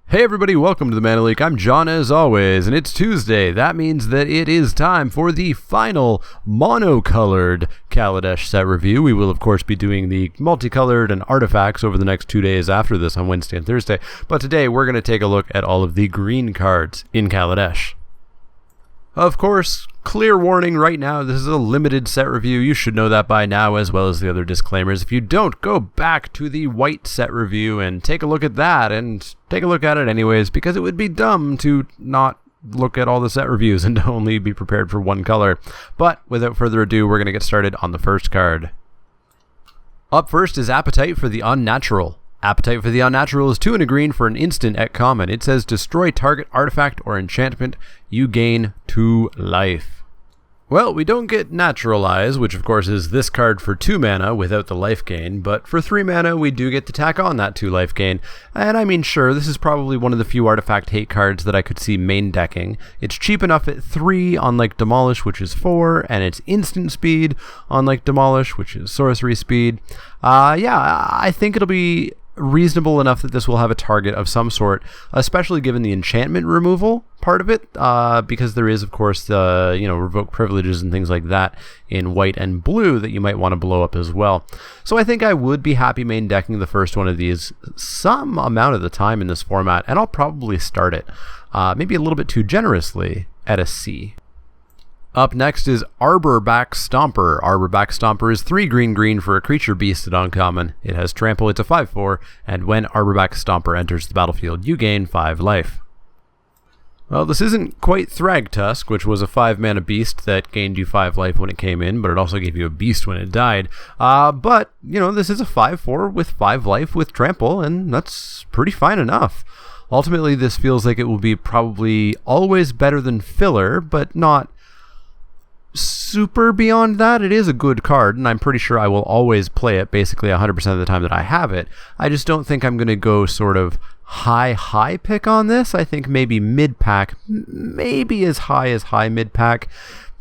Hey everybody, welcome to the Mana Leak. I'm John as always, and it's Tuesday. That means that it is time for the final monocolored Kaladesh set review. We will of course be doing the multicolored and artifacts over the next 2 days after this on Wednesday and Thursday, but today we're going to take a look at all of the green cards in Kaladesh. Of course, clear warning right now, this is a limited set review. You should know that by now, as well as the other disclaimers. If you don't, go back to the white set review and take a look at that, and take a look at it anyways, because it would be dumb to not look at all the set reviews and only be prepared for one color. But without further ado, we're going to get started on the first card. Up first is Appetite for the Unnatural. Appetite for the Unnatural is 2 and a green for an instant at common. It says destroy target artifact or enchantment. You gain 2 life. Well, we don't get Naturalize, which of course is this card for 2 mana without the life gain, but for 3 mana we do get to tack on that 2 life gain. And I mean, sure, this is probably one of the few artifact hate cards that I could see main decking. It's cheap enough at 3 on like Demolish, which is 4, and it's instant speed on like Demolish, which is sorcery speed. Yeah, I think it'll be reasonable enough that this will have a target of some sort, especially given the enchantment removal part of it, because there is of course the revoke privileges and things like that in white and blue that you might want to blow up as well. So I think I would be happy main decking the first one of these some amount of the time in this format, and I'll probably start it maybe a little bit too generously at a C. Up next is Arborback Stomper. Arborback Stomper is 3 green for a creature beast at uncommon. It has trample, it's a 5/4, and when Arborback Stomper enters the battlefield, you gain 5 life. Well, this isn't quite Thragtusk, which was a 5 mana beast that gained you 5 life when it came in, but it also gave you a beast when it died. But, this is a 5/4 with 5 life with trample, and that's pretty fine enough. Ultimately, this feels like it will be probably always better than filler, but not super beyond that. It is a good card, and I'm pretty sure I will always play it basically 100% of the time that I have it. I just don't think I'm going to go sort of high pick on this. I think maybe mid-pack, maybe as high mid-pack.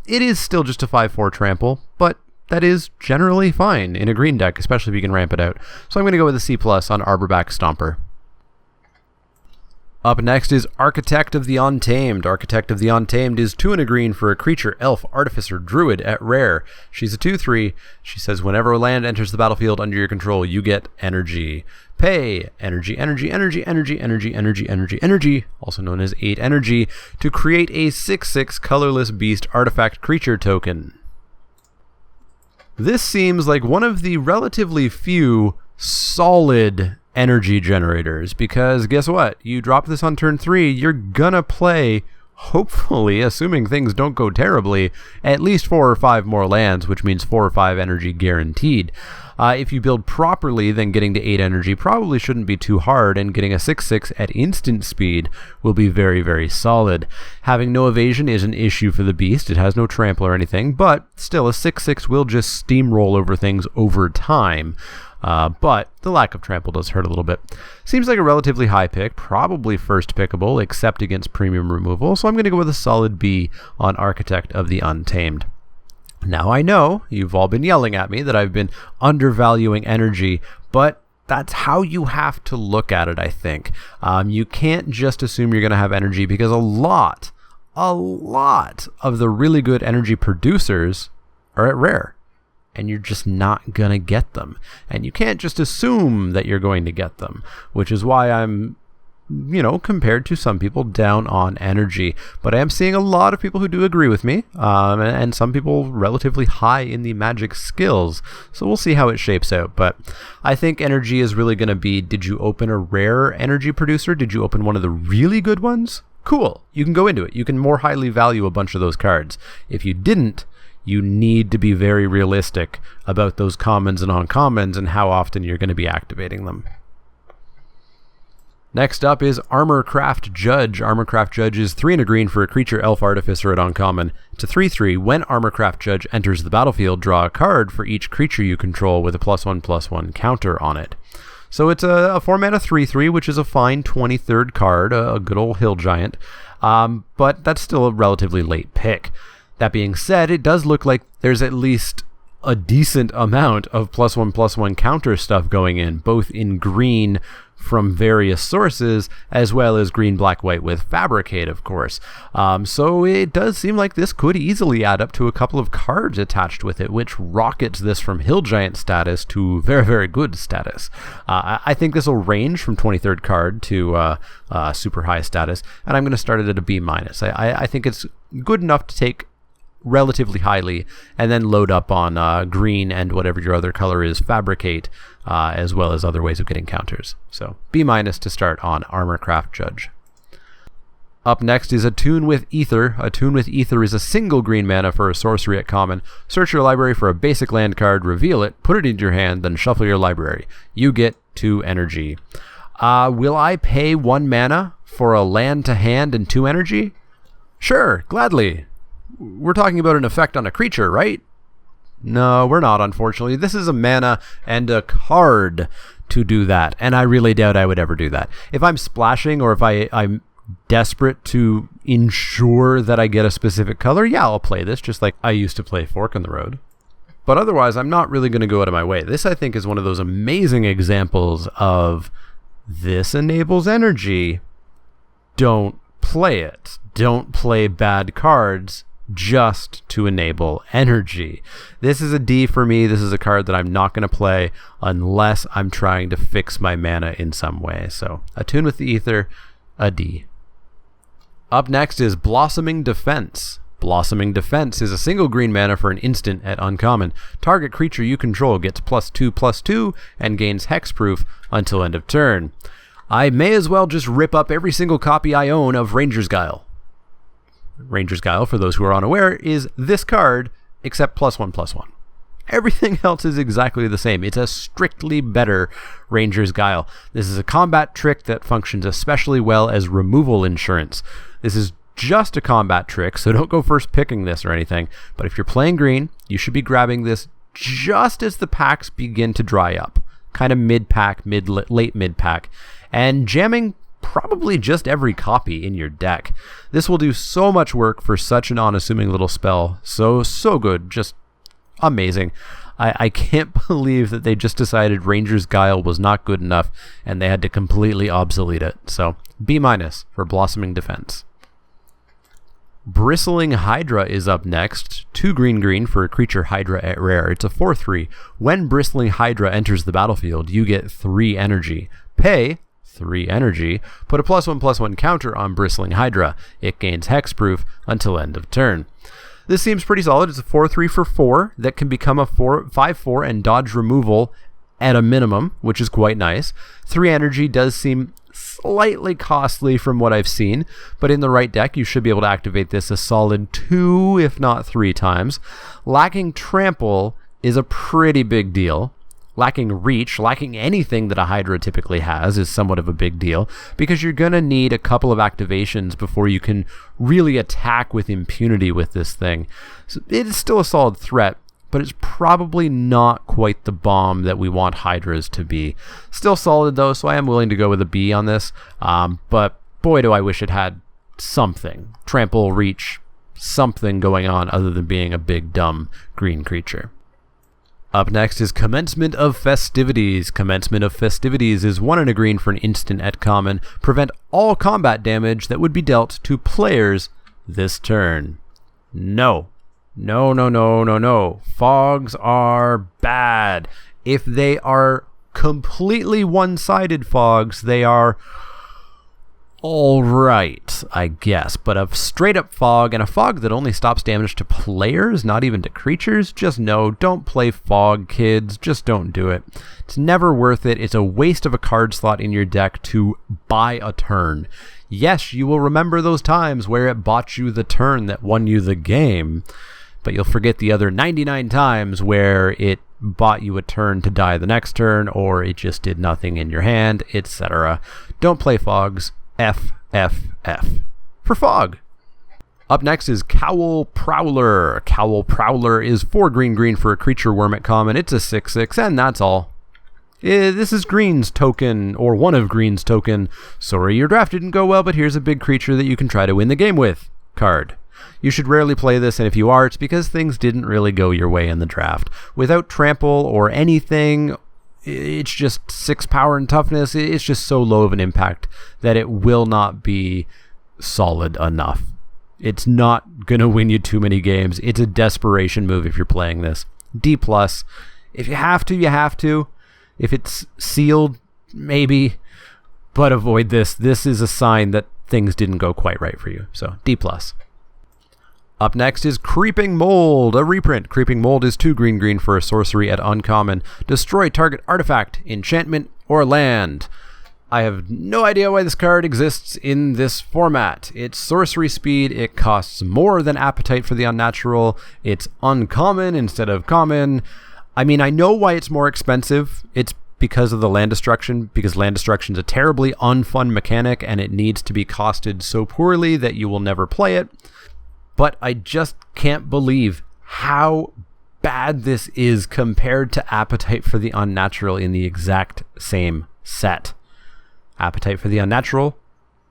It is still just a 5/4 trample, but that is generally fine in a green deck, especially if you can ramp it out. So I'm going to go with a C+ on Arborback Stomper. Up next is Architect of the Untamed. Architect of the Untamed is 2 and a green for a creature, elf, artificer, druid at rare. She's a 2/3. She says whenever a land enters the battlefield under your control, you get energy. Pay energy, also known as 8 energy, to create a 6/6 colorless beast artifact creature token. This seems like one of the relatively few solid energy generators, because guess what? You drop this on turn 3, you're gonna play, hopefully, assuming things don't go terribly, at least 4 or 5 more lands, which means 4 or 5 energy guaranteed. If you build properly, then getting to 8 energy probably shouldn't be too hard, and getting a 6/6 at instant speed will be very, very solid. Having no evasion is an issue for the beast. It has no trample or anything, but still a 6/6 will just steamroll over things over time. But the lack of trample does hurt a little bit. Seems like a relatively high pick, probably first pickable, except against premium removal, so I'm going to go with a solid B on Architect of the Untamed. Now I know you've all been yelling at me that I've been undervaluing energy, but that's how you have to look at it, I think. You can't just assume you're going to have energy, because a lot of the really good energy producers are at rare, and you're just not going to get them. And you can't just assume that you're going to get them, which is why I'm, compared to some people, down on energy. But I am seeing a lot of people who do agree with me, and some people relatively high in the magic skills. So we'll see how it shapes out. But I think energy is really going to be, did you open a rare energy producer? Did you open one of the really good ones? Cool. You can go into it. You can more highly value a bunch of those cards. If you didn't, you need to be very realistic about those commons and uncommons and how often you're going to be activating them. Next up is Armorcraft Judge. Armorcraft Judge is 3 and a green for a creature, elf, artificer at uncommon. It's a 3/3. When Armorcraft Judge enters the battlefield, draw a card for each creature you control with a +1/+1 counter on it. So it's a 4 mana 3/3, which is a fine 23rd card, a good old hill giant. But that's still a relatively late pick. That being said, it does look like there's at least a decent amount of +1/+1 counter stuff going in, both in green from various sources, as well as green, black, white with Fabricate, of course. So it does seem like this could easily add up to a couple of cards attached with it, which rockets this from Hill Giant status to very, very good status. I think this will range from 23rd card to super high status, and I'm going to start it at a B-. I think it's good enough to take relatively highly and then load up on green and whatever your other color is, Fabricate, as well as other ways of getting counters. So B- to start on Armorcraft Judge. Up next is Attune with Aether. Attune with Aether is a single green mana for a sorcery at common. Search your library for a basic land card, reveal it, put it into your hand, then shuffle your library. You get 2 energy. Will I pay 1 mana for a land to hand and 2 energy? Sure, gladly. We're talking about an effect on a creature, right? No, we're not, unfortunately. This is a mana and a card to do that, and I really doubt I would ever do that. If I'm splashing or if I'm desperate to ensure that I get a specific color, yeah, I'll play this, just like I used to play Fork in the Road. But otherwise, I'm not really going to go out of my way. This, I think, is one of those amazing examples of this enables energy. Don't play it. Don't play bad cards just to enable energy. This is a D for me. This is a card that I'm not going to play unless I'm trying to fix my mana in some way. So Attune with the Aether, a D. Up next is Blossoming Defense. Blossoming Defense is a single green mana for an instant at uncommon. Target creature you control gets +2/+2 and gains hexproof until end of turn. I may as well just rip up every single copy I own of Ranger's Guile. Ranger's Guile, for those who are unaware, is this card, except +1/+1. Everything else is exactly the same. It's a strictly better Ranger's Guile. This is a combat trick that functions especially well as removal insurance. This is just a combat trick, so don't go first picking this or anything. But if you're playing green, you should be grabbing this just as the packs begin to dry up. Kind of mid-pack, late mid-pack. And jamming probably just every copy in your deck. This will do so much work for such an unassuming little spell. So good. Just amazing. I can't believe that they just decided Ranger's Guile was not good enough and they had to completely obsolete it. So B- for Blossoming Defense. Bristling Hydra is up next. 2 green for a creature Hydra at rare. It's a 4/3. When Bristling Hydra enters the battlefield, you get 3 energy. Pay 3 energy. Put a +1/+1 counter on Bristling Hydra. It gains hexproof until end of turn. This seems pretty solid. It's a 4/3 for 4 that can become a 5/4 and dodge removal at a minimum, which is quite nice. 3 energy does seem slightly costly from what I've seen, but in the right deck you should be able to activate this a solid 2 if not 3 times. Lacking trample is a pretty big deal. Lacking reach, lacking anything that a Hydra typically has is somewhat of a big deal, because you're going to need a couple of activations before you can really attack with impunity with this thing. So it is still a solid threat, but it's probably not quite the bomb that we want Hydras to be. Still solid though, so I am willing to go with a B on this, but boy do I wish it had something. Trample, reach, something going on other than being a big dumb green creature. Up next is Commencement of Festivities. Commencement of Festivities is 1 and a green for an instant at common. Prevent all combat damage that would be dealt to players this turn. No. Fogs are bad. If they are completely one-sided fogs, they are alright, I guess. But a straight-up fog, and a fog that only stops damage to players, not even to creatures, just no, don't play fog, kids. Just don't do it. It's never worth it. It's a waste of a card slot in your deck to buy a turn. Yes, you will remember those times where it bought you the turn that won you the game, but you'll forget the other 99 times where it bought you a turn to die the next turn, or it just did nothing in your hand, etc. Don't play fogs. F for fog. Up next is Cowell Prowler. Cowell Prowler is 4 green for a creature worm at common. It's a 6/6, and that's all. This is green's token, or one of green's token. Sorry your draft didn't go well, but here's a big creature that you can try to win the game with card. You should rarely play this, and if you are, it's because things didn't really go your way in the draft. Without trample or anything, it's just 6 power and toughness. It's just so low of an impact that it will not be solid enough. It's not going to win you too many games. It's a desperation move if you're playing this. D+. If you have to, you have to. If it's sealed, maybe. But avoid this. This is a sign that things didn't go quite right for you. So D+. Up next is Creeping Mold, a reprint. Creeping Mold is 2 green for a sorcery at uncommon. Destroy target artifact, enchantment, or land. I have no idea why this card exists in this format. It's sorcery speed, it costs more than Appetite for the Unnatural, it's uncommon instead of common. I mean, I know why it's more expensive. It's because of the land destruction, because land destruction is a terribly unfun mechanic and it needs to be costed so poorly that you will never play it. But I just can't believe how bad this is compared to Appetite for the Unnatural in the exact same set. Appetite for the Unnatural,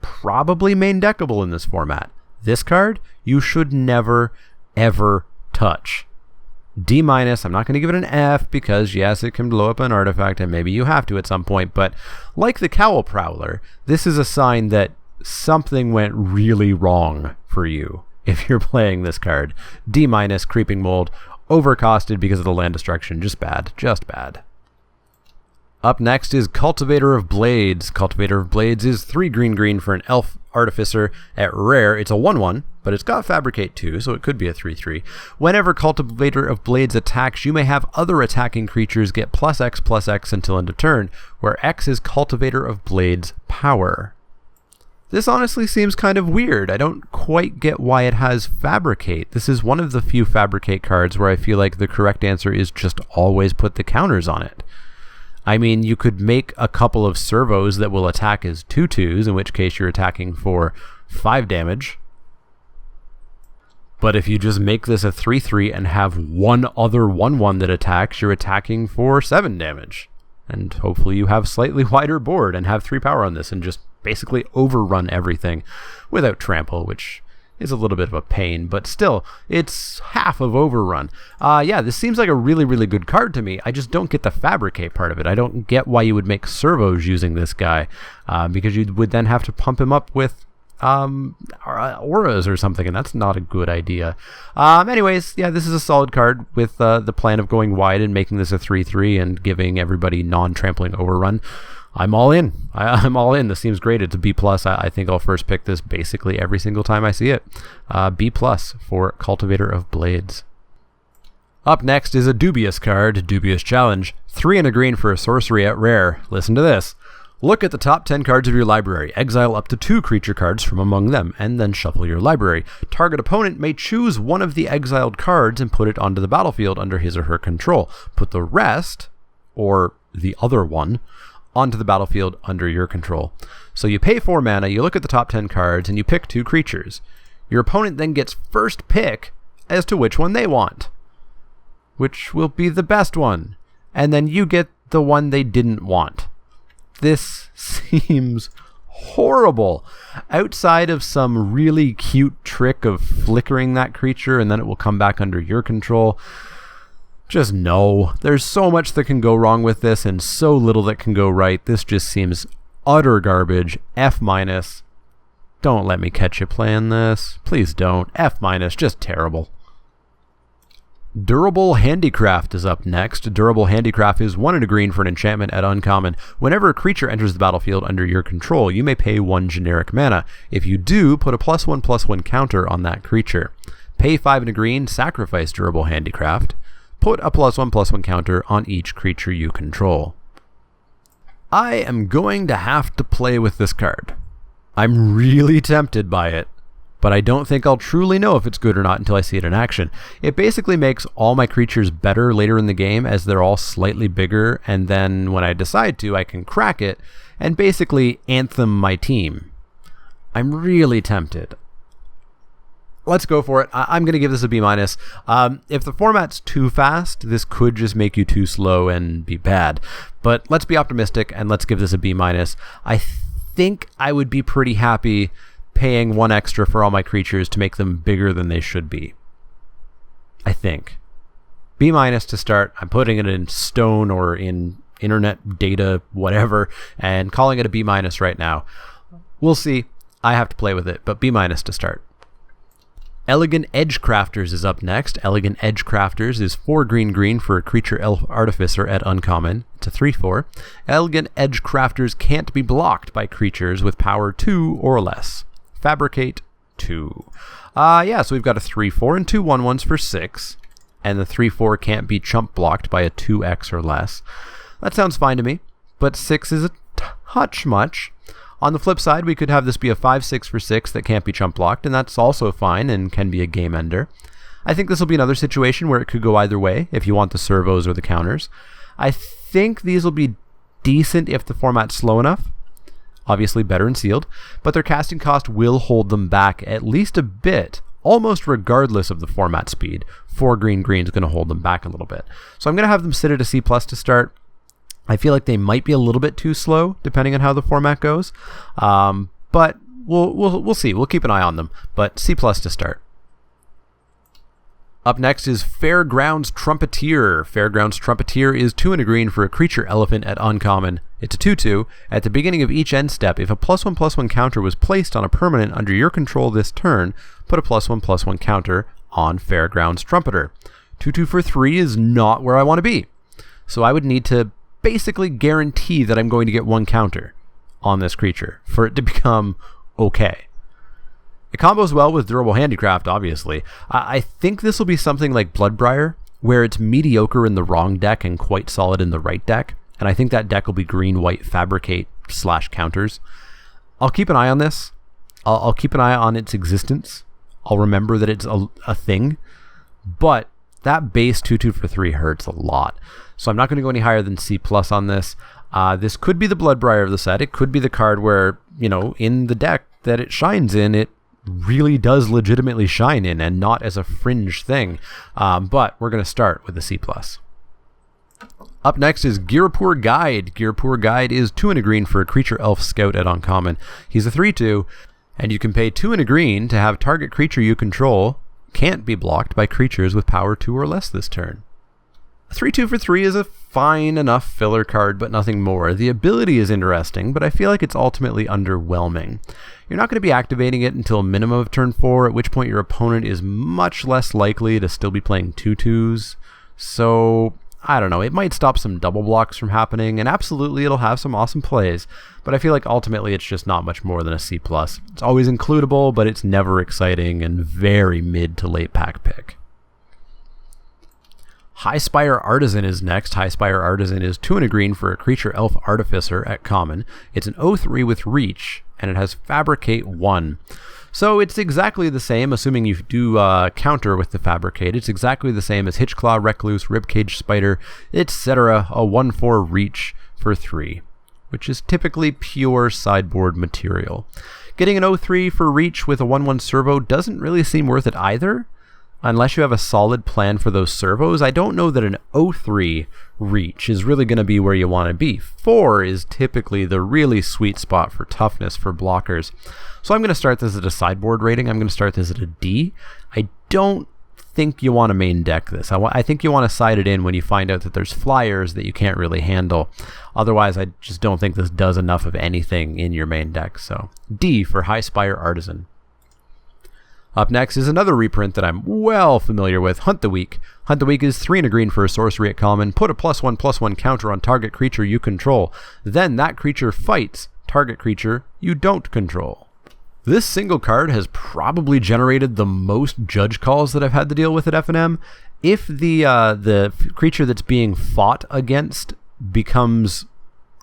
probably main deckable in this format. This card, you should never, ever touch. D-, I'm not going to give it an F because, yes, it can blow up an artifact and maybe you have to at some point, but like the Cowell Prowler, this is a sign that something went really wrong for you if you're playing this card. D-, Creeping Mold, overcosted because of the land destruction. Just bad. Just bad. Up next is Cultivator of Blades. Cultivator of Blades is 3 green for an elf artificer. At rare, it's a 1/1, but it's got Fabricate too, so it could be a 3/3. Whenever Cultivator of Blades attacks, you may have other attacking creatures get +X until end of turn, where X is Cultivator of Blades' power. This honestly seems kind of weird. I don't quite get why it has Fabricate. This is one of the few Fabricate cards where I feel like the correct answer is just always put the counters on it. I mean, you could make a couple of servos that will attack as 2/2s, in which case you're attacking for 5 damage. But if you just make this a 3/3 and have one other 1/1 that attacks, you're attacking for 7 damage. And hopefully you have slightly wider board and have 3 power on this and just basically overrun everything without trample, which is a little bit of a pain, but still, it's half of overrun. Yeah, this seems like a really good card to me. I just don't get the Fabricate part of it. I don't get why you would make servos using this guy, because you would then have to pump him up with auras or something, and that's not a good idea. Anyways, yeah, this is a solid card with the plan of going wide and making this a 3/3 and giving everybody non-trampling overrun. I'm all in. I'm all in. This seems great. It's a B+. I think I'll first pick this basically every single time I see it. B+ for Cultivator of Blades. Up next is a dubious card, Dubious Challenge. 3 and a green for a sorcery at rare. Listen to this. Look at the top 10 cards of your library. Exile up to 2 creature cards from among them, and then shuffle your library. Target opponent may choose one of the exiled cards and put it onto the battlefield under his or her control. Put the rest, or the other one, onto the battlefield under your control. So you pay 4 mana, you look at the top 10 cards, and you pick 2 creatures. Your opponent then gets first pick as to which one they want, which will be the best one, and then you get the one they didn't want. This seems horrible. Outside of some really cute trick of flickering that creature and then it will come back under your control, just no. There's so much that can go wrong with this and so little that can go right. This just seems utter garbage. F-. Don't let me catch you playing this. Please don't. F-, just terrible. Durable Handicraft is up next. Durable Handicraft is 1 and a green for an enchantment at uncommon. Whenever a creature enters the battlefield under your control, you may pay 1 generic mana. If you do, put a +1/+1 counter on that creature. Pay 5 and a green, sacrifice Durable Handicraft. Put a +1/+1 counter on each creature you control. I am going to have to play with this card. I'm really tempted by it, but I don't think I'll truly know if it's good or not until I see it in action. It basically makes all my creatures better later in the game as they're all slightly bigger, and then when I decide to, I can crack it and basically anthem my team. I'm really tempted. Let's go for it. I'm going to give this a B-. If the format's too fast, this could just make you too slow and be bad. But let's be optimistic and let's give this a B-. I think I would be pretty happy paying 1 extra for all my creatures to make them bigger than they should be. I think. B- to start. I'm putting it in stone or in internet data, whatever, and calling it a B- right now. We'll see. I have to play with it, but B- to start. Elegant Edge Crafters is up next. Elegant Edge Crafters is 4 green for a creature elf artificer at uncommon. It's a 3/4. Elegant Edge Crafters can't be blocked by creatures with power 2 or less. Fabricate 2. So we've got a 3/4 and 2 1/1s for 6. And the 3/4 can't be chump blocked by a 2x or less. That sounds fine to me, but 6 is a touch much. On the flip side, we could have this be a 5/6 for 6 that can't be chump blocked, and that's also fine and can be a game ender. I think this will be another situation where it could go either way if you want the servos or the counters. I think these will be decent if the format's slow enough. Obviously better in sealed, but their casting cost will hold them back at least a bit, almost regardless of the format speed. 4 green is going to hold them back a little bit. So I'm going to have them sit at a C+ to start. I feel like they might be a little bit too slow, depending on how the format goes. But we'll see. We'll keep an eye on them. But C+ to start. Up next is Fairgrounds Trumpeteer. Fairgrounds Trumpeteer is 2 and a green for a creature elephant at uncommon. It's a 2/2. At the beginning of each end step, if a +1/+1 counter was placed on a permanent under your control this turn, put a +1/+1 counter on Fairgrounds Trumpeter. 2/2 for 3 is not where I want to be. So I would need to basically guarantee that I'm going to get 1 counter on this creature for it to become okay. It combos well with durable handicraft, obviously. I think this will be something like Bloodbriar, where it's mediocre in the wrong deck and quite solid in the right deck. And I think that deck will be green-white fabricate / counters. I'll keep an eye on this. I'll keep an eye on its existence. I'll remember that it's a thing. But that base 2/2 for 3 hurts a lot. So I'm not going to go any higher than C+ on this. This could be the Bloodbriar of the set. It could be the card where, in the deck that it shines in, it really does legitimately shine in and not as a fringe thing. But we're going to start with the C+. Up next is Girapur Guide. Girapur Guide is 2 and a green for a creature elf scout at uncommon. He's a 3/2, and you can pay 2 and a green to have target creature you control can't be blocked by creatures with power 2 or less this turn. A 3/2 for 3 is a fine enough filler card, but nothing more. The ability is interesting, but I feel like it's ultimately underwhelming. You're not going to be activating it until a minimum of turn 4, at which point your opponent is much less likely to still be playing 2/2s. So, I don't know, it might stop some double blocks from happening, and absolutely it'll have some awesome plays, but I feel like ultimately it's just not much more than a C+. It's always includable, but it's never exciting and very mid to late pack pick. Highspire Artisan is next. Highspire Artisan is 2 and a green for a creature elf artificer at common. It's an 0/3 with reach, and it has Fabricate 1. So it's exactly the same, assuming you do counter with the Fabricate. It's exactly the same as Hitchclaw, Recluse, Ribcage Spider, etc. A 1/4 reach for 3, which is typically pure sideboard material. Getting an 0/3 for reach with a 1/1 servo doesn't really seem worth it either, unless you have a solid plan for those servos. I don't know that an 0/3 reach is really going to be where you want to be. 4 is typically the really sweet spot for toughness for blockers. So I'm going to start this at a sideboard rating. I'm going to start this at a D. I don't think you want to main deck this. I think you want to side it in when you find out that there's flyers that you can't really handle. Otherwise, I just don't think this does enough of anything in your main deck. So D for Highspire Artisan. Up next is another reprint that I'm well familiar with, Hunt the Weak. Hunt the Weak is 3 and a green for a sorcery at common. Put a +1/+1 counter on target creature you control. Then that creature fights target creature you don't control. This single card has probably generated the most judge calls that I've had to deal with at F&M. If the creature that's being fought against becomes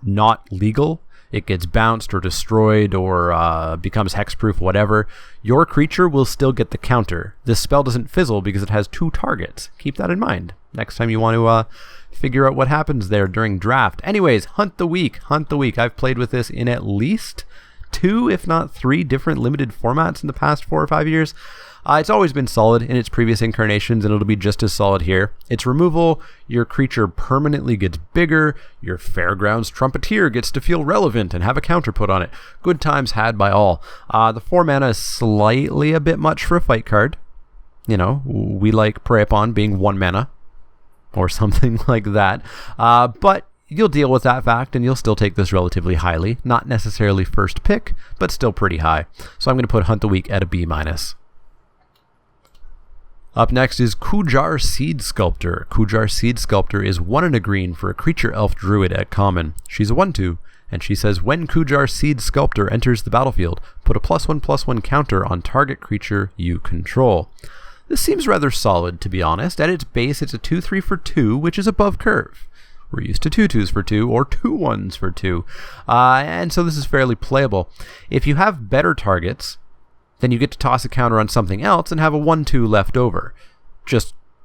not legal, it gets bounced or destroyed or becomes hexproof, whatever, your creature will still get the counter. This spell doesn't fizzle because it has 2 targets. Keep that in mind next time you want to figure out what happens there during draft. Anyways, Hunt the Weak. Hunt the Weak. I've played with this in at least 2, if not 3 different limited formats in the past 4 or 5 years. It's always been solid in its previous incarnations, and it'll be just as solid here. Its removal, your creature permanently gets bigger, your fairgrounds trumpeter gets to feel relevant and have a counter put on it. Good times had by all. The 4 mana is slightly a bit much for a fight card. You know, we like Prey Upon being 1 mana, or something like that. But you'll deal with that fact, and you'll still take this relatively highly. Not necessarily first pick, but still pretty high. So I'm going to put Hunt the Weak at a B-. Up next is Kujar Seed Sculptor. Kujar Seed Sculptor is 1 and a green for a creature elf druid at common. She's a 1/2, and she says when Kujar Seed Sculptor enters the battlefield, put a +1/+1 counter on target creature you control. This seems rather solid, to be honest. At its base, it's a 2/3 for 2, which is above curve. We're used to 2/2s for 2 or 2/1s for 2. And so this is fairly playable. If you have better targets, then you get to toss a counter on something else and have a 1/2 left over.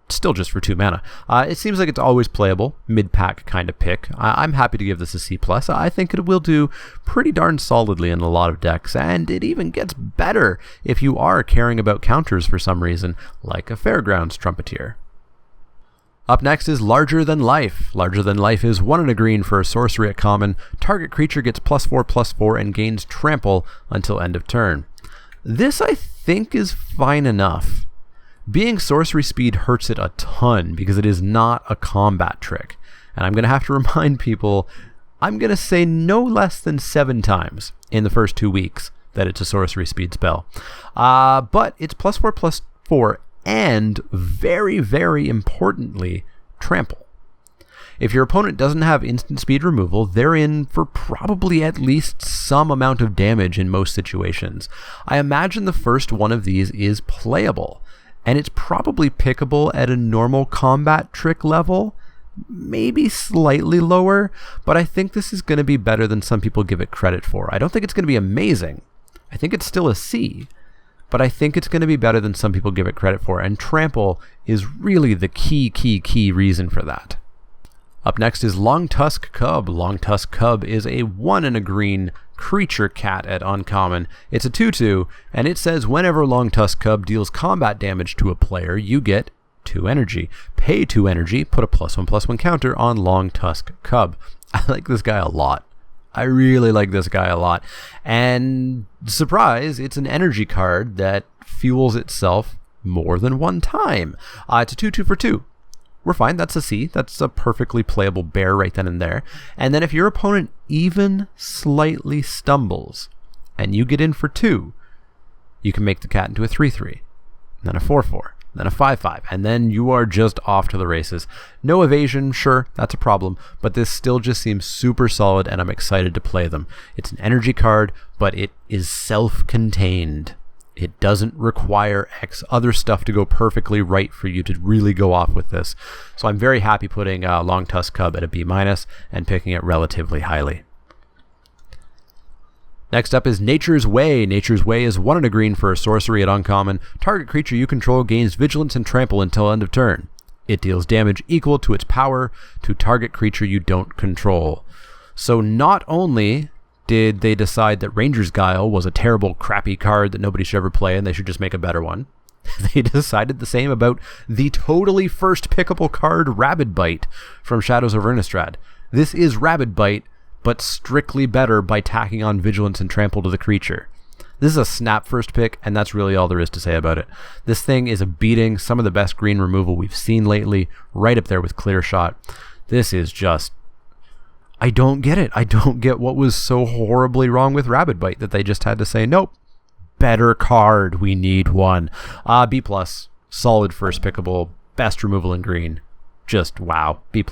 Still just for 2 mana. It seems like it's always playable, mid-pack kind of pick. I'm happy to give this a C+. I think it will do pretty darn solidly in a lot of decks, and it even gets better if you are caring about counters for some reason, like a Fairgrounds Trumpeter. Up next is Larger Than Life. Larger Than Life is 1 and a green for a sorcery at common. Target creature gets +4/+4 and gains trample until end of turn. This, I think, is fine enough. Being sorcery speed hurts it a ton because it is not a combat trick. And I'm going to have to remind people, I'm going to say no less than 7 times in the first 2 weeks that it's a sorcery speed spell. But it's +4/+4 and very, very importantly, trample. If your opponent doesn't have instant speed removal, they're in for probably at least some amount of damage in most situations. I imagine the first one of these is playable, and it's probably pickable at a normal combat trick level, maybe slightly lower, but I think this is going to be better than some people give it credit for. I don't think it's going to be amazing. I think it's still a C, but I think it's going to be better than some people give it credit for, and trample is really the key reason for that. Up next is Long Tusk Cub. Long Tusk Cub is a 1 and a green creature cat at uncommon. It's a 2/2, and it says whenever Long Tusk Cub deals combat damage to a player, you get 2 energy. Pay 2 energy, put a +1/+1 counter on Long Tusk Cub. I like this guy a lot. I really like this guy a lot. And surprise, it's an energy card that fuels itself more than 1 time. It's a 2/2 for 2. We're fine. That's a C. That's a perfectly playable bear right then and there. And then if your opponent even slightly stumbles and you get in for 2, you can make the cat into a 3/3, then a 4/4, then a 5/5, and then you are just off to the races. No evasion, sure, that's a problem, but this still just seems super solid, and I'm excited to play them. It's an energy card, but it is self-contained. It doesn't require X other stuff to go perfectly right for you to really go off with this. So I'm very happy putting Long Tusk Cub at a B- and picking it relatively highly. Next up is Nature's Way. Nature's Way is 1 and a green for a sorcery at uncommon. Target creature you control gains vigilance and trample until end of turn. It deals damage equal to its power to target creature you don't control. So not only did they decide that Ranger's Guile was a terrible, crappy card that nobody should ever play and they should just make a better one, they decided the same about the totally first pickable card Rabid Bite from Shadows of Innistrad. This is Rabid Bite, but strictly better by tacking on Vigilance and Trample to the creature. This is a snap first pick, and that's really all there is to say about it. This thing is a beating, some of the best green removal we've seen lately, right up there with Clear Shot. This is just... I don't get it. I don't get what was so horribly wrong with Rabid Bite that they just had to say, nope, better card, we need one. B+, solid first pickable, best removal in green. Just wow, B+.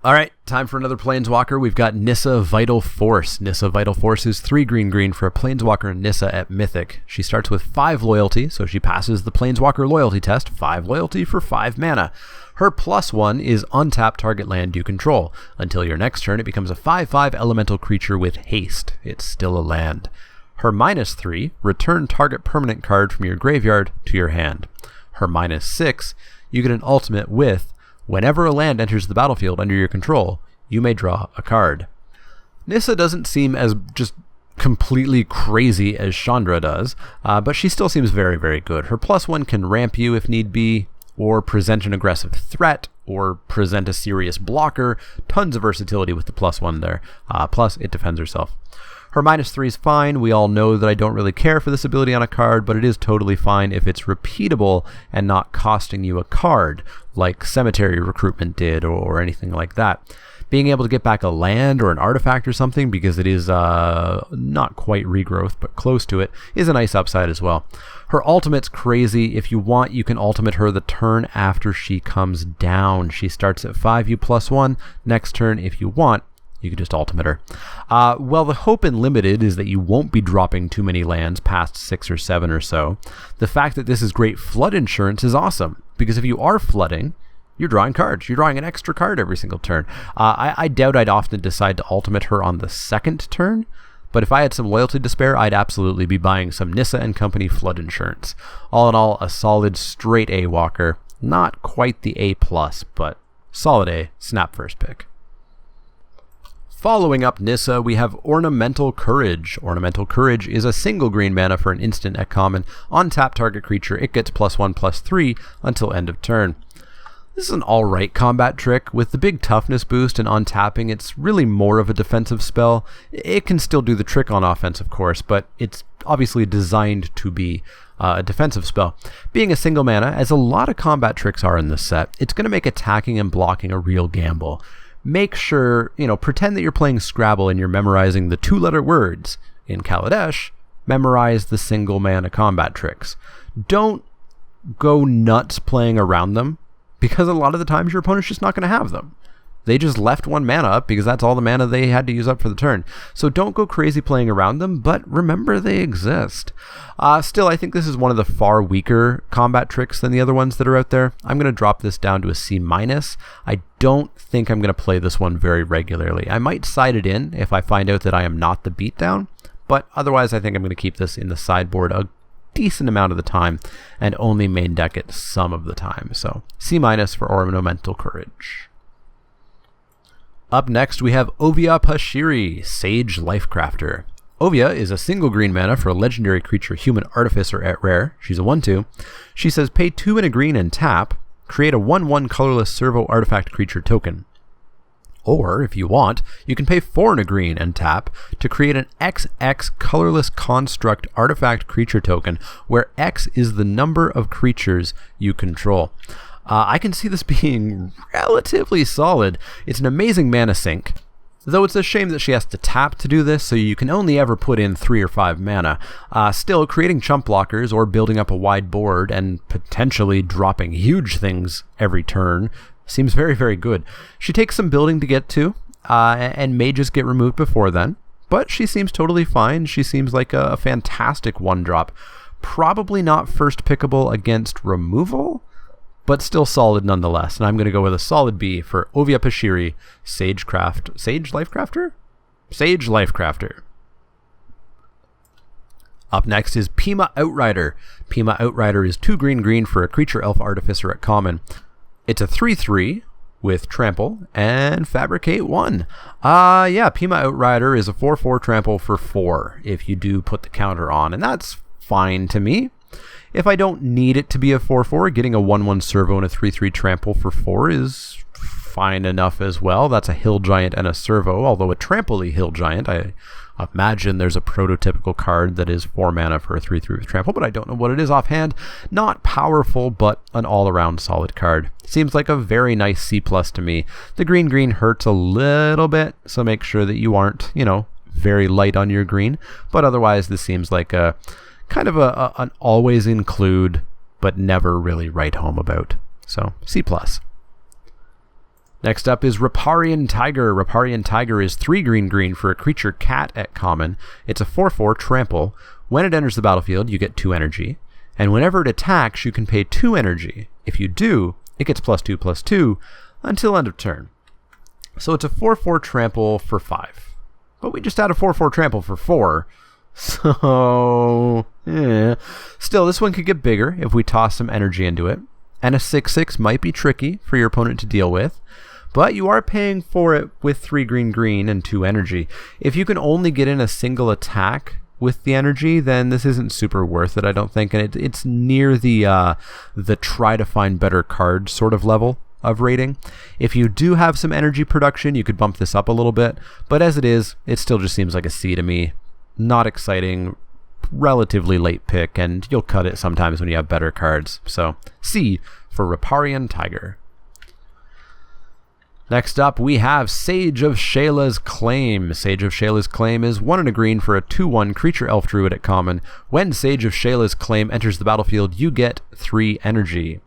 Alright, time for another Planeswalker. We've got Nyssa Vital Force. Nyssa Vital Force is 3 green for a Planeswalker Nyssa at Mythic. She starts with 5 loyalty, so she passes the Planeswalker loyalty test, 5 loyalty for 5 mana. Her +1 is untap target land you control. Until your next turn, it becomes a 5/5 elemental creature with haste. It's still a land. Her -3, return target permanent card from your graveyard to your hand. Her -6, you get an ultimate with, whenever a land enters the battlefield under your control, you may draw a card. Nyssa doesn't seem as just completely crazy as Chandra does, but she still seems very, very good. Her +1 can ramp you if need be, or present an aggressive threat, or present a serious blocker. Tons of versatility with the +1 there. Plus, it defends herself. Her -3 is fine. We all know that I don't really care for this ability on a card, but it is totally fine if it's repeatable and not costing you a card, like Cemetery Recruitment did, or anything like that. Being able to get back a land or an artifact or something, because it is not quite regrowth, but close to it, is a nice upside as well. Her ultimate's crazy. If you want, you can ultimate her the turn after she comes down. She starts at 5, you +1. Next turn, if you want, you can just ultimate her. Well, the hope in Limited is that you won't be dropping too many lands past 6 or 7 or so. The fact that this is great flood insurance is awesome, because if you are flooding, you're drawing cards. You're drawing an extra card every single turn. I doubt I'd often decide to ultimate her on the second turn, but if I had some loyalty to spare, I'd absolutely be buying some Nyssa and Company flood insurance. All in all, a solid straight A walker. Not quite the A+, but solid A, snap first pick. Following up Nyssa, we have Ornamental Courage. Ornamental Courage is a single green mana for an instant at common. On tap target creature, it gets +1/+3 until end of turn. This is an alright combat trick. With the big toughness boost and untapping, it's really more of a defensive spell. It can still do the trick on offense, of course, but it's obviously designed to be a defensive spell. Being a single mana, as a lot of combat tricks are in this set, it's going to make attacking and blocking a real gamble. Make sure, pretend that you're playing Scrabble and you're memorizing the 2-letter words. In Kaladesh, memorize the single mana combat tricks. Don't go nuts playing around them, because a lot of the times your opponent's just not going to have them. They just left 1 mana up because that's all the mana they had to use up for the turn. So don't go crazy playing around them, but remember they exist. Still, I think this is one of the far weaker combat tricks than the other ones that are out there. I'm going to drop this down to a C-. I don't think I'm going to play this one very regularly. I might side it in if I find out that I am not the beatdown, but otherwise I think I'm going to keep this in the sideboard a decent amount of the time and only main deck it some of the time. So C- for Ornamental Courage. Up next, we have Oviya Pashiri, Sage Lifecrafter. Oviya is a single green mana for a legendary creature human artificer at rare. She's a 1/2. She says pay 2 and a green and tap, create a 1/1 colorless servo artifact creature token. Or, if you want, you can pay 4 and a green and tap to create an XX colorless construct artifact creature token, where X is the number of creatures you control. I can see this being relatively solid. It's an amazing mana sink, though it's a shame that she has to tap to do this, so you can only ever put in 3 or 5 mana. Still, creating chump blockers or building up a wide board and potentially dropping huge things every turn seems very, very good. She takes some building to get to, and may just get removed before then, but she seems totally fine. She seems like a fantastic 1-drop. Probably not first pickable against removal, but still solid nonetheless. And I'm going to go with a solid B for Oviya Pashiri, Sage Lifecrafter? Sage Lifecrafter. Up next is Pima Outrider. Pima Outrider is 2 green for a creature elf artificer at common. It's a 3/3 with trample and fabricate 1. Pima Outrider is a 4/4 trample for 4 if you do put the counter on, and that's fine to me. If I don't need it to be a 4/4, getting a 1/1 servo and a 3/3 trample for 4 is fine enough as well. That's a hill giant and a servo, although a trample-y hill giant. I imagine there's a prototypical card that is 4 mana for a 3/3 with trample, but I don't know what it is offhand. Not powerful, but an all-around solid card. Seems like a very nice C+ to me. The green hurts a little bit, so make sure that you aren't, very light on your green, but otherwise this seems like a kind of an always include, but never really write home about. So C+. Next up is Riparian Tiger. Riparian Tiger is 3 green for a creature cat at common. It's a 4/4 trample. When it enters the battlefield, you get 2 energy. And whenever it attacks, you can pay 2 energy. If you do, it gets +2/+2 until end of turn. So it's a 4/4 trample for 5. But we just had a 4/4 trample for 4. So, Still, this one could get bigger if we toss some energy into it. And a 6/6 might be tricky for your opponent to deal with. but you are paying for it with 3 green and 2 energy. If you can only get in a single attack with the energy, then this isn't super worth it, I don't think, and it's near the try to find better cards sort of level of rating. If you do have some energy production, you could bump this up a little bit, but as it is, it still just seems like a C to me. Not exciting, relatively late pick, and you'll cut it sometimes when you have better cards. So C for Riparian Tiger. Next up, we have Sage of Shayla's Claim. Sage of Shayla's Claim is 1 and a green for a 2/1 creature elf druid at common. When Sage of Shayla's Claim enters the battlefield, you get 3 energy.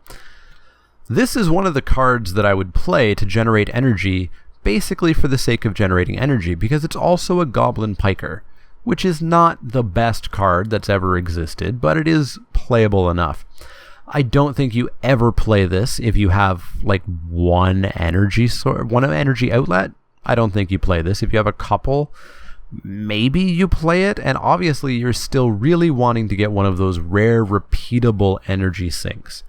This is one of the cards that I would play to generate energy, basically for the sake of generating energy, because it's also a goblin piker, which is not the best card that's ever existed, but it is playable enough. I don't think you ever play this if you have like one energy outlet. I don't think you play this. If you have a couple, maybe you play it, and obviously you're still really wanting to get one of those rare repeatable energy sinks.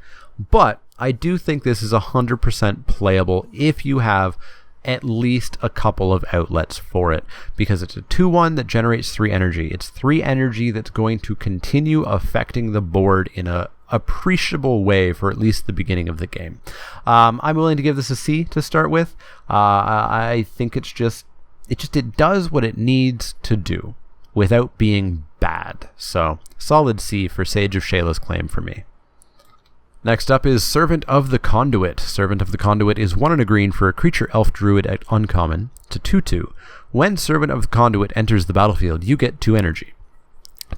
But I do think this is 100% playable if you have at least a couple of outlets for it, because it's a 2/1 that generates 3 energy. It's 3 energy that's going to continue affecting the board in a appreciable way for at least the beginning of the game. I'm willing to give this a C to start with. I think it does what it needs to do without being bad. So solid C for Sage of Shayla's Claim for me. Next up is Servant of the Conduit. Servant of the Conduit is 1 and a green for a creature elf druid at uncommon to 2/2. When Servant of the Conduit enters the battlefield, you get 2 energy.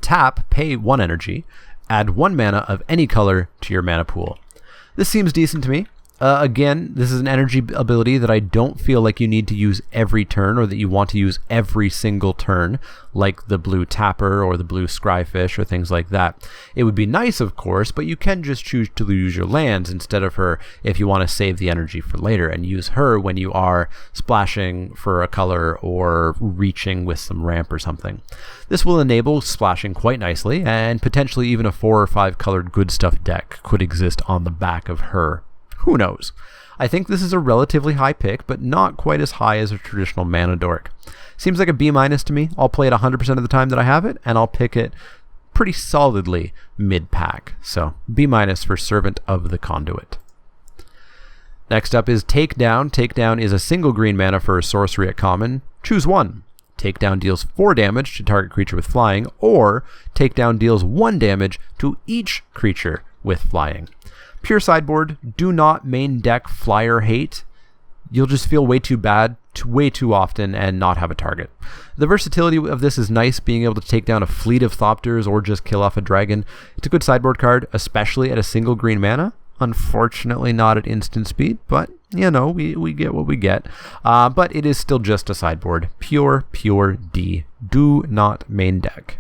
Tap, pay 1 energy, add 1 mana of any color to your mana pool. This seems decent to me. Again, this is an energy ability that I don't feel like you need to use every turn, or that you want to use every single turn, like the blue tapper or the blue scryfish or things like that. It would be nice, of course, but you can just choose to use your lands instead of her if you want to save the energy for later, and use her when you are splashing for a color or reaching with some ramp or something. This will enable splashing quite nicely, and potentially even a 4 or 5 colored good stuff deck could exist on the back of her. Who knows? I think this is a relatively high pick, but not quite as high as a traditional mana dork. Seems like a B- to me. I'll play it 100% of the time that I have it, and I'll pick it pretty solidly mid-pack. So B- for Servant of the Conduit. Next up is Takedown. Takedown is a single green mana for a sorcery at common. Choose 1. Takedown deals 4 damage to target creature with flying, or Takedown deals 1 damage to each creature with flying. Pure sideboard. Do not main deck flyer hate. You'll just feel way too bad way too often and not have a target. The versatility of this is nice, being able to take down a fleet of Thopters or just kill off a dragon. It's a good sideboard card, especially at a single green mana. Unfortunately not at instant speed, but you know, we get what we get. But it is still just a sideboard. Pure D. Do not main deck.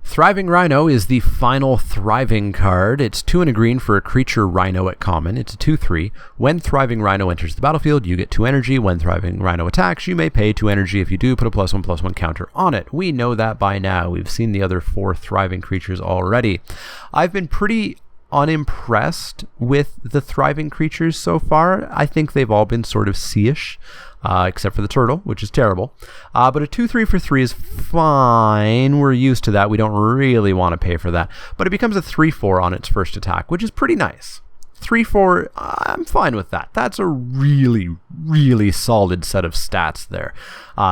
Thriving Rhino is the final Thriving card. It's 2 and a green for a creature Rhino at common. It's a 2/3. When Thriving Rhino enters the battlefield, you get 2 energy. When Thriving Rhino attacks, you may pay 2 energy. If you do, put a +1/+1 counter on it. We know that by now. We've seen the other 4 Thriving creatures already. I've been pretty unimpressed with the Thriving creatures so far. I think they've all been sort of C-ish. Except for the turtle, which is terrible. But a 2/3 for 3 is fine. We're used to that. We don't really want to pay for that. But it becomes a 3/4 on its first attack, which is pretty nice. 3/4, I'm fine with that. That's a really, really solid set of stats there.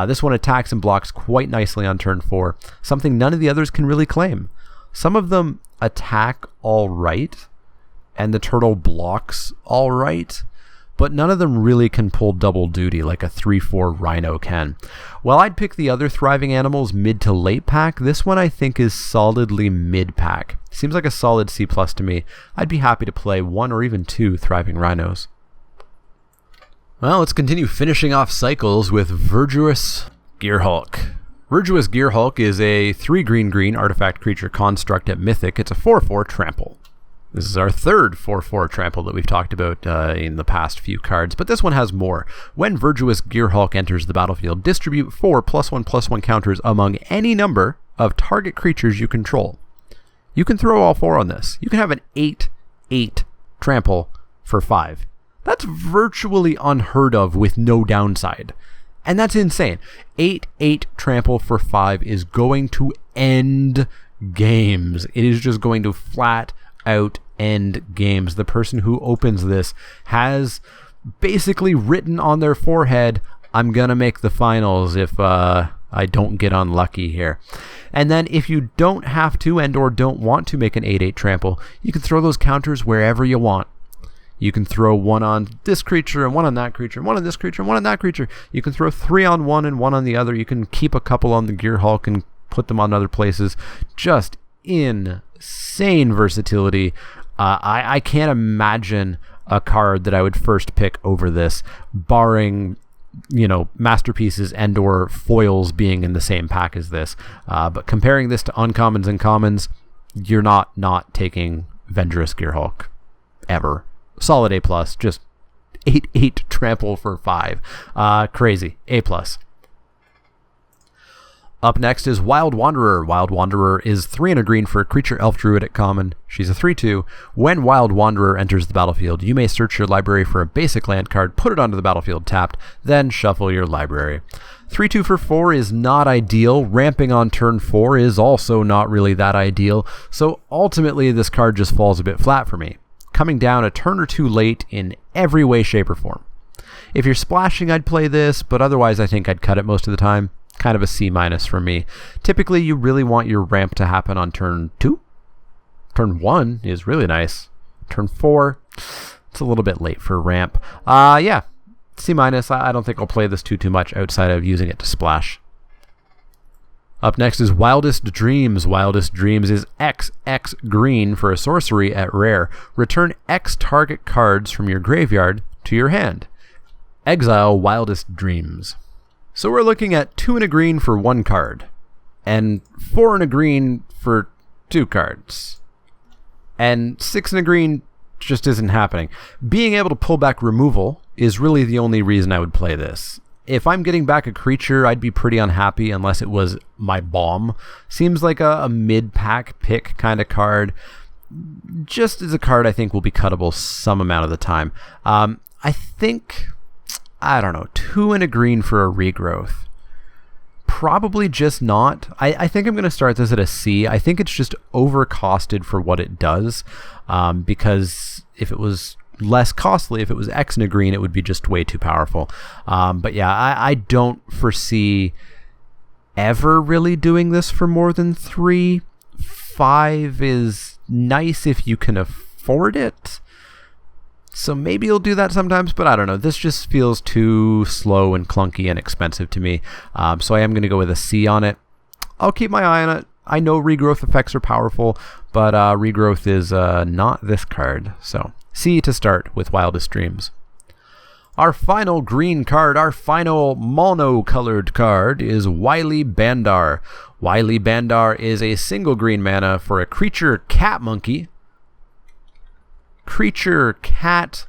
This one attacks and blocks quite nicely on turn 4, something none of the others can really claim. Some of them attack all right, and the turtle blocks all right, but none of them really can pull double duty like a 3/4 Rhino can. While I'd pick the other Thriving animals mid to late pack, this one I think is solidly mid pack. Seems like a solid C+ to me. I'd be happy to play 1 or even 2 Thriving Rhinos. Well, let's continue finishing off cycles with Virtuous Gearhulk. Virtuous Gearhulk is a 3 green artifact creature construct at Mythic. It's a 4/4 trample. This is our third 4/4 trample that we've talked about in the past few cards, but this one has more. When Virtuous Gearhulk enters the battlefield, distribute 4 +1/+1 counters among any number of target creatures you control. You can throw all 4 on this. You can have an 8/8 trample for 5. That's virtually unheard of with no downside. And that's insane. 8/8 trample for 5 is going to end games. It is just going to flat out end games. The person who opens this has basically written on their forehead, I'm gonna make the finals if I don't get unlucky here. And then if you don't have to and or don't want to make an 8/8 trample, you can throw those counters wherever you want. You can throw one on this creature and one on that creature and one on this creature and one on that creature. You can throw 3 on one and 1 on the other. You can keep a couple on the Gear Hulk and put them on other places. Just insane versatility. I can't imagine a card that I would first pick over this, barring, masterpieces and or foils being in the same pack as this. But comparing this to uncommons and commons, you're not taking Vendrous Gear Hulk ever. Solid A+, just 8/8 trample for 5. Crazy. A+. Up next is Wild Wanderer. Wild Wanderer is 3 and a green for a creature elf druid at common. She's a 3/2. When Wild Wanderer enters the battlefield, you may search your library for a basic land card, put it onto the battlefield tapped, then shuffle your library. 3/2 for 4 is not ideal. Ramping on turn 4 is also not really that ideal. So ultimately, this card just falls a bit flat for me, coming down a turn or 2 late in every way, shape, or form. If you're splashing, I'd play this, but otherwise I think I'd cut it most of the time. Kind of a C- for me. Typically, you really want your ramp to happen on turn 2. Turn 1 is really nice. Turn 4, it's a little bit late for ramp. Yeah, C-. I don't think I'll play this too much outside of using it to splash. Up next is Wildest Dreams. Wildest Dreams is X green for a sorcery at rare. Return X target cards from your graveyard to your hand. Exile Wildest Dreams. So we're looking at 2 and a green for 1 card, and 4 and a green for 2 cards, and 6 and a green just isn't happening. Being able to pull back removal is really the only reason I would play this. If I'm getting back a creature, I'd be pretty unhappy unless it was my bomb. Seems like a mid-pack pick kind of card. Just as a card I think will be cuttable some amount of the time. I don't know, 2 and a green for a regrowth. Probably just not. I think I'm going to start this at a C. I think it's just overcosted for what it does, because if it was less costly, if it was X and a green, it would be just way too powerful. But yeah, I don't foresee ever really doing this for more than 3. 5 is nice if you can afford it. So maybe you'll do that sometimes, but I don't know. This just feels too slow and clunky and expensive to me. So I am going to go with a C on it. I'll keep my eye on it. I know regrowth effects are powerful, but regrowth is not this card. So C to start with Wildest Dreams. Our final green card, our final mono-colored card is Wily Bandar. Wily Bandar is a single green mana for a creature cat monkey. Creature cat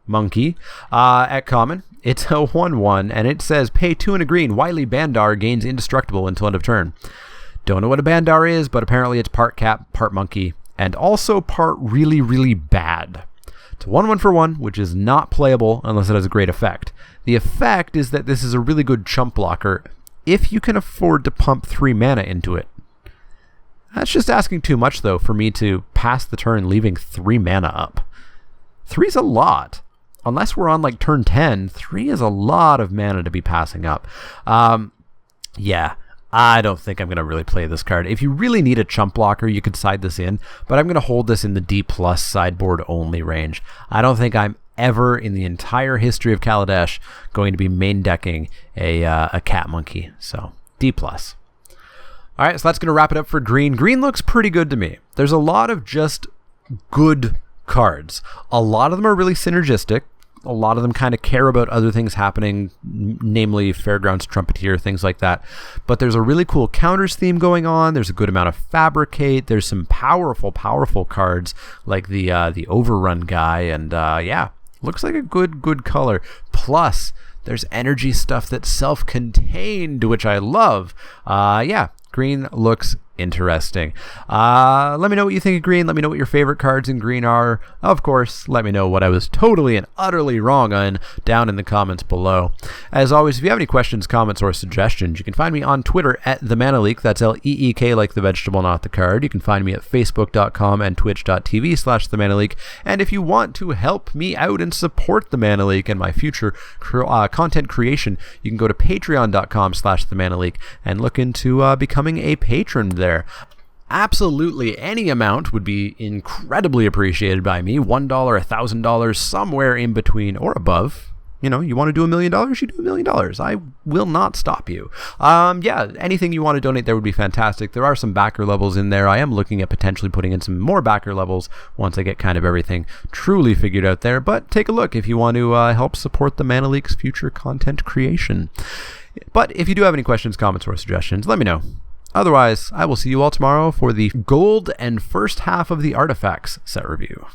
monkey at common. It's a 1/1 and it says pay 2 and a green. Wily Bandar gains indestructible until end of turn. Don't know what a Bandar is, but apparently it's part cat, part monkey, and also part really, really bad. It's a 1/1 for 1, which is not playable unless it has a great effect. The effect is that this is a really good chump blocker if you can afford to pump 3 mana into it. That's just asking too much, though, for me to pass the turn leaving 3 mana up. 3's a lot. Unless we're on like turn 10, 3 is a lot of mana to be passing up. Yeah, I don't think I'm going to really play this card. If you really need a chump blocker, you could side this in, but I'm going to hold this in the D+ sideboard only range. I don't think I'm ever in the entire history of Kaladesh going to be main decking a cat monkey. So D+. All right, so that's going to wrap it up for green. Green looks pretty good to me. There's a lot of just good cards. A lot of them are really synergistic. A lot of them kind of care about other things happening, namely fairgrounds, trumpeteer, things like that. But there's a really cool counters theme going on. There's a good amount of fabricate. There's some powerful cards like the overrun guy. And yeah, looks like a good color. Plus, there's energy stuff that's self-contained, which I love. Yeah. Green looks interesting. Let me know what you think of green. Let me know what your favorite cards in green are. Of course, let me know what I was totally and utterly wrong on down in the comments below. As always, if you have any questions, comments, or suggestions, you can find me on Twitter at the Mana Leak. That's L-E-E-K like the vegetable, not the card. You can find me at facebook.com and twitch.tv/the Mana Leak. And if you want to help me out and support the Mana Leak and my future content creation, you can go to patreon.com/the Mana Leak and look into becoming a patron there. Absolutely any amount would be incredibly appreciated by me. $1, $1,000, somewhere in between or above. You know, you want to do $1 million, you do $1 million. I will not stop you. Yeah, anything you want to donate there would be fantastic. There are some backer levels in there. I am looking at potentially putting in some more backer levels once I get kind of everything truly figured out there. But take a look if you want to help support the Mana Leak's future content creation. But if you do have any questions, comments, or suggestions, let me know. Otherwise, I will see you all tomorrow for the gold and first half of the Artifacts set review.